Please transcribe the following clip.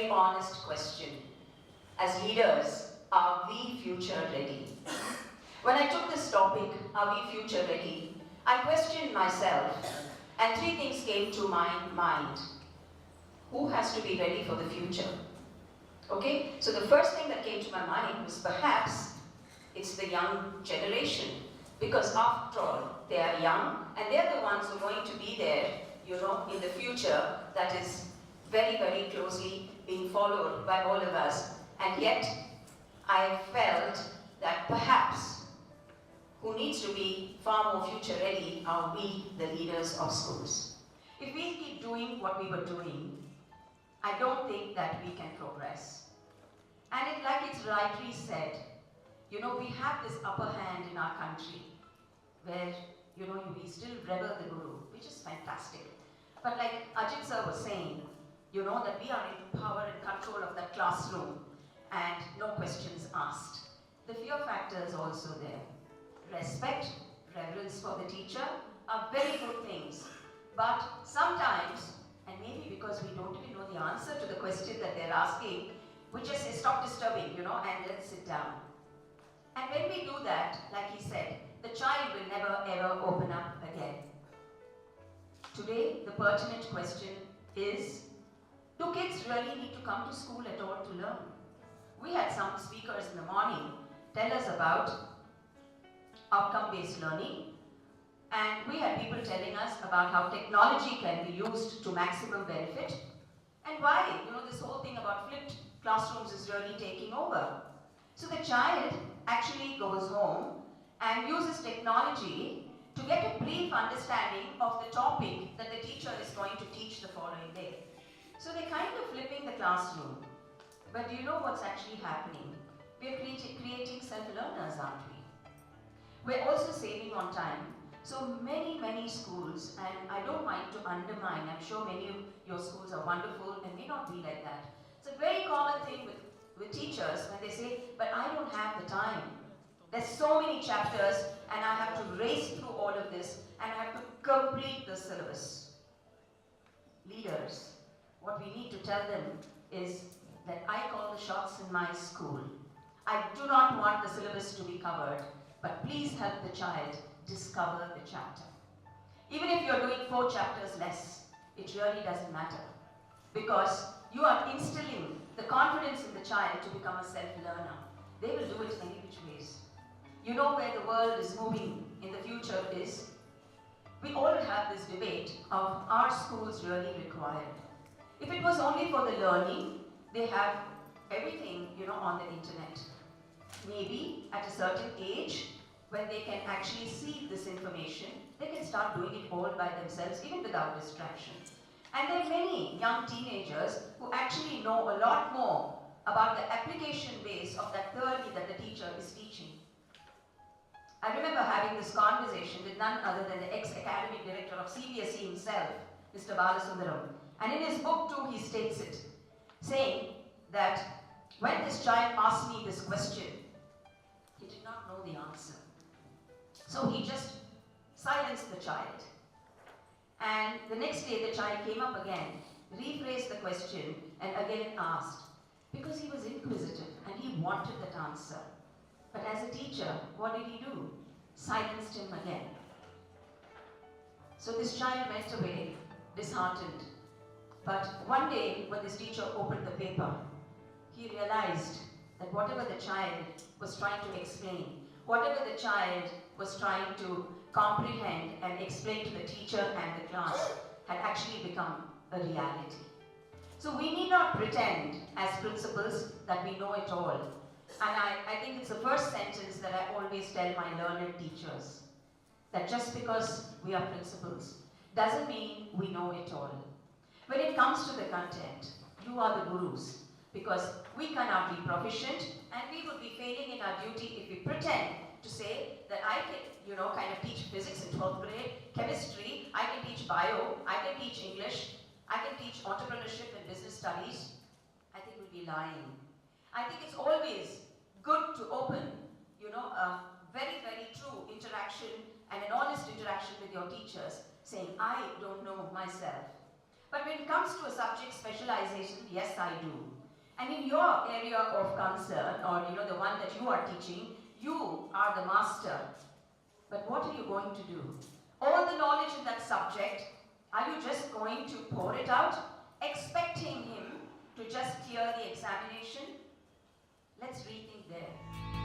very honest question. As leaders, are we future ready? When I took this topic, are we future ready, I questioned myself, and three things came to my mind. Who has to be ready for the future? Okay, so the first thing that came to my mind was perhaps it's the young generation. Because after all, they are young, and they're the ones who are going to be there, in the future that is very, very closely being followed by all of us. And yet, I felt that perhaps who needs to be far more future ready are we, the leaders of schools. If we keep doing what we were doing, I don't think that we can progress. And like it's rightly said, we have this upper hand in our country where, we still revere the Guru, which is fantastic. But like Ajit sir was saying, that we are in power and control of that classroom and no questions asked. The fear factor is also there. Respect, reverence for the teacher are very good things. But sometimes, and maybe because we don't even know the answer to the question that they're asking, we just say, stop disturbing, and let's sit down. And when we do that, like he said, the child will never ever open up again. Today, the pertinent question is, do kids really need to come to school at all to learn? We had some speakers in the morning tell us about outcome-based learning, and we had people telling us about how technology can be used to maximum benefit, and why, this whole thing about flipped classrooms is really taking over. So the child actually goes home and uses technology to get a brief understanding of the topic that the teacher is going to teach the following day. So they're kind of flipping the classroom. But do you know what's actually happening? We're creating self-learners, aren't we? We're also saving on time. So many, many schools, and I don't mind to undermine, I'm sure many of your schools are wonderful and may not be like that. It's a very common thing with teachers when they say, but I don't have the time. There's so many chapters and I have to race through all of this and I have to complete the syllabus. Leaders, what we need to tell them is that I call the shots in my school. I do not want the syllabus to be covered, but please help the child discover the chapter. Even if you're doing 4 chapters less, it really doesn't matter, because you are instilling the confidence in the child to become a self-learner. They will do it any which ways. You know where the world is moving in the future is, we all have this debate of are schools really required? If it was only for the learning, they have everything, on the internet. Maybe at a certain age, when they can actually see this information, they can start doing it all by themselves, even without distraction. And there are many young teenagers who actually know a lot more about the application base of that theory that the teacher is teaching. I remember having this conversation with none other than the ex-academic director of CBSE himself, Mr. Balasundaram. And in his book too, he states it, saying that when this child asked me this question, he did not know the answer. So he just silenced the child. And the next day the child came up again, rephrased the question, and again asked, because he was inquisitive and he wanted that answer. But as a teacher, what did he do? Silenced him again. So this child went away, disheartened. But one day, when this teacher opened the paper, he realized that whatever the child was trying to explain, whatever the child was trying to comprehend and explain to the teacher and the class, had actually become a reality. So we need not pretend as principals that we know it all. And I think it's the first sentence that I always tell my learned teachers, that just because we are principals doesn't mean we know it all. When it comes to the content, you are the gurus, because we cannot be proficient and we would be failing in our duty if we pretend to say that I can, kind of teach physics in 12th grade, chemistry, I can teach bio, I can teach English, I can teach entrepreneurship and business studies. I think we'll be lying. I think it's always good to open, a very, very true interaction and an honest interaction with your teachers, saying, I don't know myself. But when it comes to a subject specialization, yes, I do. And in your area of concern, or the one that you are teaching, you are the master. But what are you going to do? All the knowledge in that subject, are you just going to pour it out, expecting him to just clear the examination? Let's rethink there.